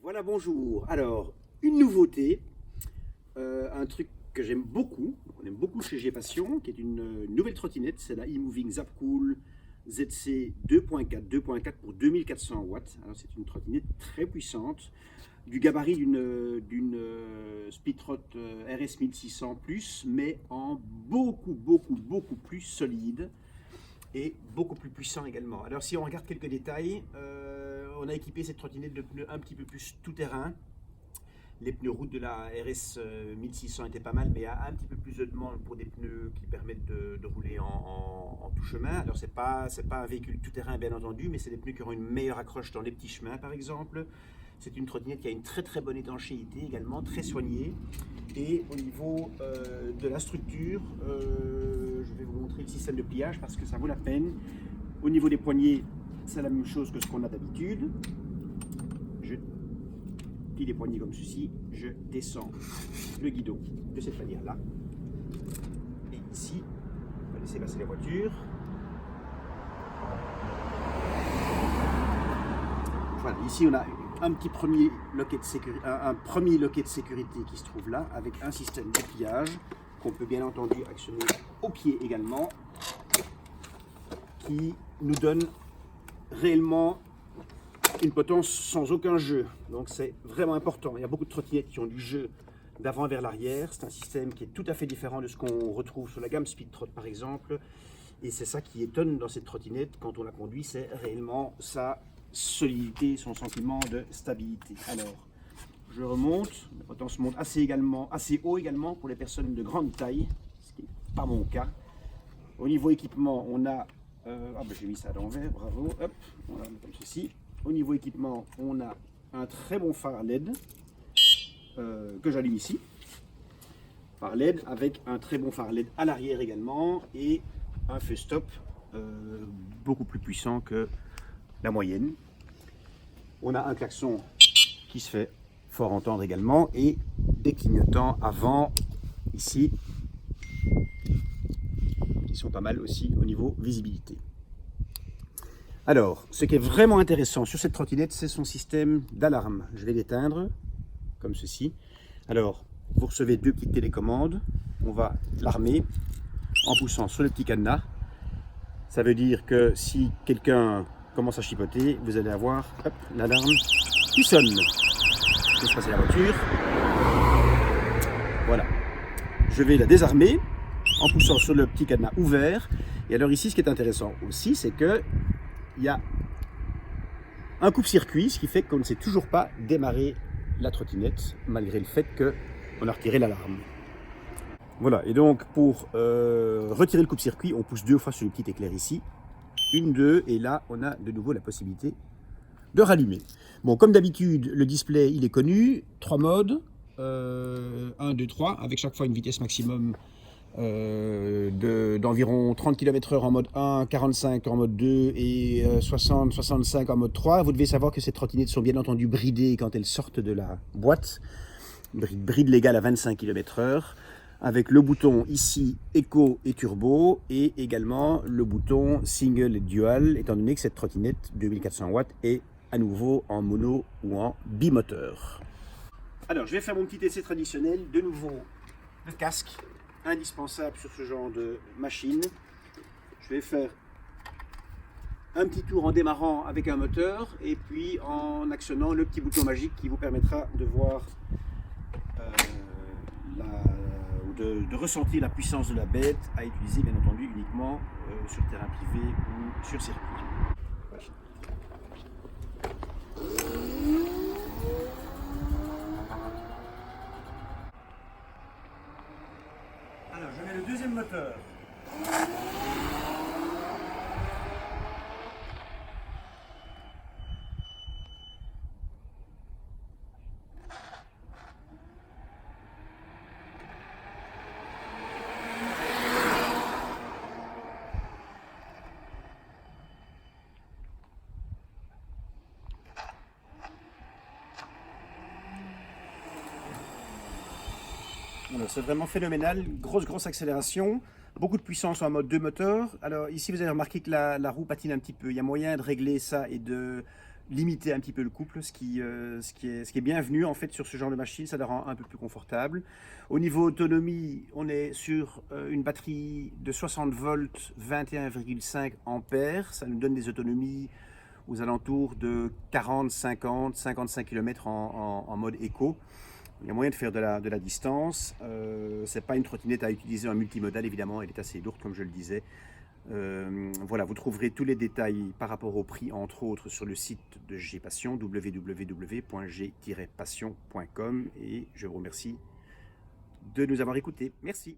Voilà, bonjour. Alors, une nouveauté, un truc que j'aime beaucoup, on aime beaucoup chez G-Passion, qui est une nouvelle trottinette, c'est la e-Moving Zapcool ZC 2.4, 2.4 pour 2400 watts. Alors, c'est une trottinette très puissante, du gabarit d'une Speedtrot RS 1600 plus, mais en beaucoup plus solide et beaucoup plus puissant également. Alors si on regarde quelques détails, on a équipé cette trottinette de pneus un petit peu plus tout-terrain. Les pneus route de la RS 1600 étaient pas mal, mais il y a un petit peu plus de demande pour des pneus qui permettent de rouler en tout chemin. Alors c'est pas un véhicule tout-terrain bien entendu, mais c'est des pneus qui auront une meilleure accroche dans les petits chemins par exemple. C'est une trottinette qui a une très bonne étanchéité également, très soignée. Et au niveau de la structure, je vais vous montrer le système de pliage parce que ça vaut la peine. Au niveau des poignées, c'est la même chose que ce qu'on a d'habitude. Je plie les poignées comme ceci, je descends le guidon de cette manière-là. Et ici, on va laisser passer la voiture. Voilà, ici on a un premier loquet de sécurité qui se trouve là, avec un système de pliage qu'on peut bien entendu actionner au pied également, qui nous donne réellement une potence sans aucun jeu. Donc c'est vraiment important. Il y a beaucoup de trottinettes qui ont du jeu d'avant vers l'arrière. C'est un système qui est tout à fait différent de ce qu'on retrouve sur la gamme Speedtrot par exemple. Et c'est ça qui étonne dans cette trottinette quand on la conduit, c'est réellement sa solidité, son sentiment de stabilité. Alors, je remonte, la potence monte assez haut également pour les personnes de grande taille, ce qui n'est pas mon cas. Au niveau équipement, on a, j'ai mis ça à l'envers, bravo, hop, on va mettre comme ceci. Au niveau équipement, on a un très bon phare LED que j'allume ici. Phare LED avec un très bon phare LED à l'arrière également et un feu stop beaucoup plus puissant que la moyenne. On a un klaxon qui se fait fort entendre également et des clignotants avant ici qui sont pas mal aussi au niveau visibilité. Alors, ce qui est vraiment intéressant sur cette trottinette, c'est son système d'alarme. Je vais l'éteindre comme ceci. Alors, vous recevez deux petites télécommandes. On va l'armer en poussant sur le petit cadenas. Ça veut dire que si quelqu'un commence à chipoter, vous allez avoir l'alarme qui sonne. Je laisse passer la voiture. Voilà. Je vais la désarmer en poussant sur le petit cadenas ouvert. Et alors ici, ce qui est intéressant aussi, c'est que il y a un coupe-circuit, ce qui fait qu'on ne sait toujours pas démarrer la trottinette, malgré le fait qu'on a retiré l'alarme. Voilà, et donc pour retirer le coupe-circuit, on pousse deux fois sur le petit éclair ici. Une, deux, et là on a de nouveau la possibilité de rallumer. Bon, comme d'habitude, le display il est connu, 3 modes, 1, 2, 3, avec chaque fois une vitesse maximum d'environ 30 km/h en mode 1, 45 en mode 2 et 60-65 en mode 3. Vous devez savoir que ces trottinettes sont bien entendu bridées quand elles sortent de la boîte, bride légale à 25 km/h. Avec le bouton ici Eco et Turbo et également le bouton Single et Dual, étant donné que cette trottinette 2400 watts est à nouveau en mono ou en bimoteur. Alors je vais faire mon petit essai traditionnel, de nouveau le casque, indispensable sur ce genre de machine. Je vais faire un petit tour en démarrant avec un moteur et puis en actionnant le petit bouton magique qui vous permettra de voir de ressentir la puissance de la bête à utiliser bien entendu uniquement sur terrain privé ou sur circuit. Voilà. Alors je mets le deuxième moteur. C'est vraiment phénoménal, grosse accélération, beaucoup de puissance en mode 2 moteurs. Alors ici vous avez remarqué que la roue patine un petit peu, il y a moyen de régler ça et de limiter un petit peu le couple, ce qui est bienvenu en fait sur ce genre de machine, ça la rend un peu plus confortable. Au niveau autonomie, on est sur une batterie de 60 volts, 21,5 ampères, ça nous donne des autonomies aux alentours de 40, 50, 55 km en mode éco. Il y a moyen de faire de la distance. C'est pas une trottinette à utiliser en multimodal, évidemment, elle est assez lourde comme je le disais. Voilà, vous trouverez tous les détails par rapport au prix, entre autres, sur le site de G-Passion, www.g-passion.com. Et je vous remercie de nous avoir écoutés. Merci.